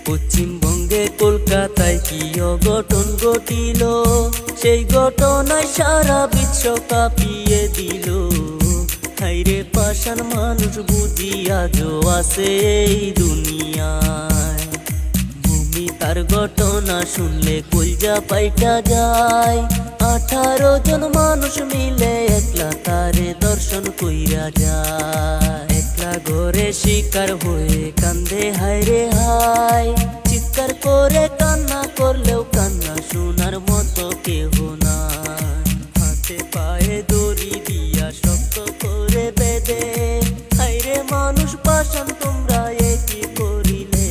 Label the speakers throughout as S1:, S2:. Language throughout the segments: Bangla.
S1: পশ্চিমবঙ্গে কলকাতায় কি অঘটন ঘটিল, সেই ঘটনায় সারা বিশ্ব কাঁপিয়ে দিল। হাইরে পাষাণ মানুষ বুঝি আজও আছে এই দুনিয়ায়। ভূমি তার ঘটনা শুনলে কলজা পাইটা যায়। 18 জন মানুষ মিলে একলা তারে দর্শন কইরা যায়। একলা ঘরে শিকার হয়ে কান্দে হায়রে হায়। চিৎকার করে কান্না করলেও কান্না শোনার মতো কেহ নাই। হাতে পায়ে দড়ি দিয়া শক্ত করে বেঁধে, হায়রে মানুষ পাষাণ তোমরা কি করিলে।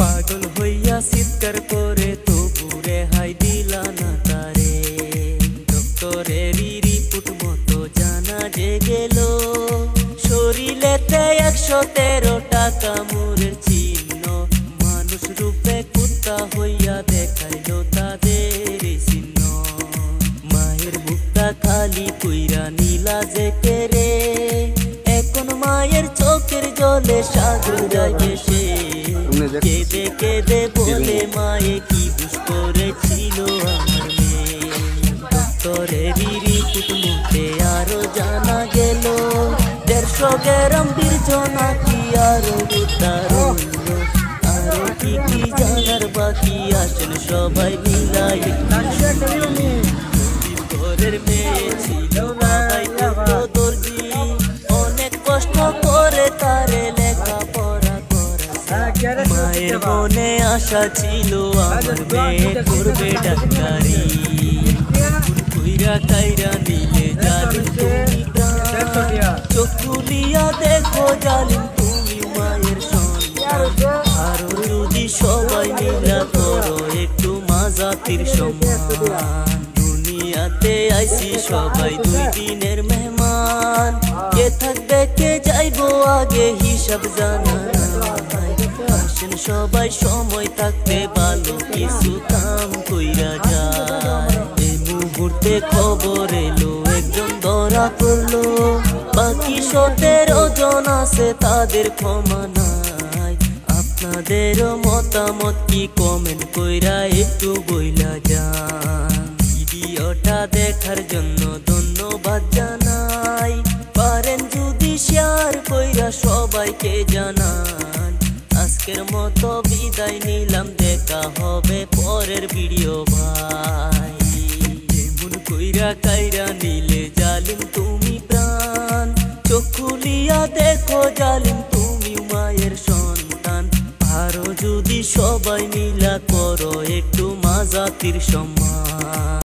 S1: পাগল হইয়া চিৎকার করে তবু রেহাই দিলা না তারে। ডক্টরেরই রিপোর্ট মতো জানা যে গেল, শরীরেতে 113 টাকা মুরের চিহ্ন। মানুষ রূপে কুত্তা হইয়া দেখাইল তাদের চিহ্ন। মায়ের বুকটা খালি কইরা নীলা যে কেরে, এখন মায়ের চোখের জলে সাগর যায় সে। কেঁদে কেঁদে বলে মায়ে কি বুঝ করেছিল আমার মেয়ে। ডক্টরেরই রিপোর্ট মতে আরো জানা গেল, 150 গ্রাম বীর্য নাকি আরো উদ্ধার হইল। আরো কি কি জানার বাকি আসেন সবাই মিলাই। ঘরের মেয়ে ছিল বাবাই দর্জি, অনেক কষ্ট করে তারে লেখাপড়া করা। মায়ের মনে আশা ছিল আমার মেয়ে করবে ডাক্তারি। কইরা কাইরা নিলে জালিম তুমি প্রাণ, চোখ খুলিয়া দেখো জালিম তুমি মায়ের সন্তান। আরো যদি সবাই মিলা করো একটু মাজাতির সম্মান। দুনিয়াতে আইছি সবাই 2 দিনের মেহমান, কে থাকবে কে যাইবো আগে হিসাব জানা নাই। আসেন সবাই সময় থাকতে ভালো কিছু কাম কইরা যায়। এই মুহূর্তে খবর এলো একজন ধরা পড়লো, বাকি 17 জন আছে তাদের ক্ষমা নাই। আপনাদেরও মতামত কি কমেন্ট কইরা একটু বইলা যান। ভিডিওটা দেখার জন্য ধন্যবাদ জানাই। পারেন যদি শেয়ার কইরা সবাইকে জানান। আজকের মতো বিদায় নিলাম, দেখা হবে পরের ভিডিও ভাই। যেমন কইরা কাইরা নিলে জালিম তুমি প্রাণ, চোখ খুলিয়া দেখো জালিম তুমি মায়ের সন্তান। আরো যদি সবাই মিলা করো একটু মাজাতির সম্মান।